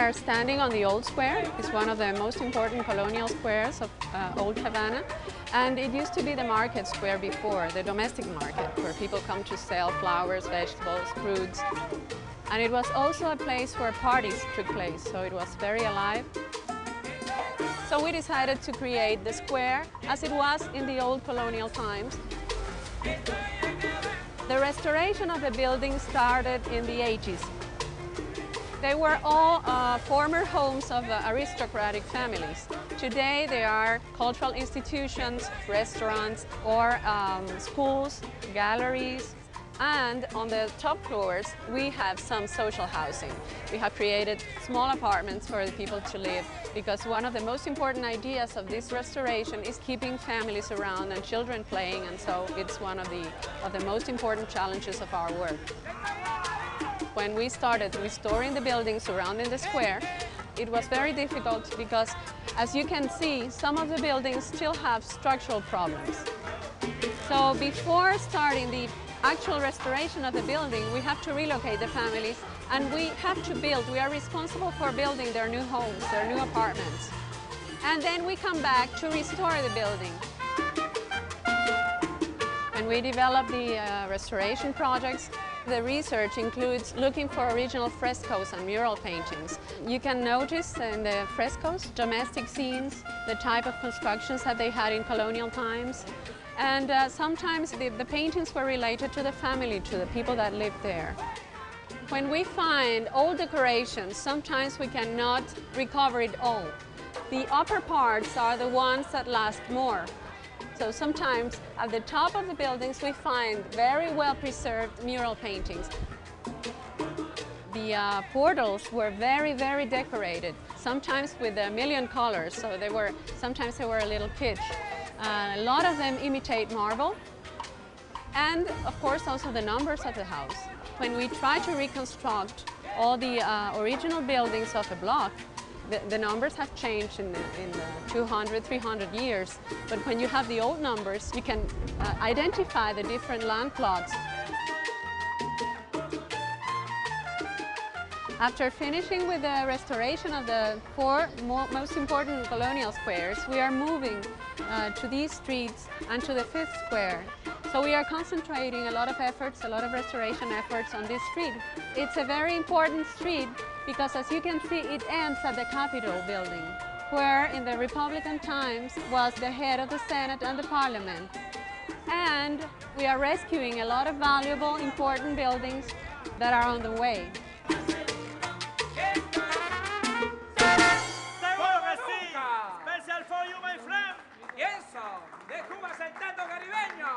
are standing on the Old Square. It's one of the most important colonial squares of Old Havana. And it used to be the market square before, the domestic market, where people come to sell flowers, vegetables, fruits. And it was also a place where parties took place, so it was very alive. So we decided to create the square as it was in the old colonial times. The restoration of the building started in the 80s. They were all former homes of aristocratic families. Today they are cultural institutions, restaurants, or schools, galleries, and on the top floors we have some social housing. We have created small apartments for the people to live, because one of the most important ideas of this restoration is keeping families around and children playing, and so it's one of the most important challenges of our work. When we started restoring the buildings surrounding the square, it was very difficult because, as you can see, some of the buildings still have structural problems. So before starting the actual restoration of the building, we have to relocate the families, and we have to build. We are responsible for building their new homes, their new apartments. And then we come back to restore the building. When we develop the restoration projects, the research includes looking for original frescoes and mural paintings. You can notice in the frescoes domestic scenes, the type of constructions that they had in colonial times. And sometimes the paintings were related to the family, to the people that lived there. When we find old decorations, sometimes we cannot recover it all. The upper parts are the ones that last more. So sometimes at the top of the buildings we find very well preserved mural paintings. The portals were very, very decorated, sometimes with a million colors, so sometimes they were a little kitsch. A lot of them imitate marble, and of course also the numbers of the house. When we try to reconstruct all the original buildings of a block, the numbers have changed in 200, 300 years, but when you have the old numbers, you can identify the different land plots. After finishing with the restoration of the four most important colonial squares, we are moving to these streets and to the fifth square. So we are concentrating a lot of efforts, a lot of restoration efforts on this street. It's a very important street because, as you can see, it ends at the Capitol building, where in the Republican times was the head of the Senate and the Parliament. And we are rescuing a lot of valuable, important buildings that are on the way. Special for you, my friend. Y eso, de Cuba, Untitled Caribeño.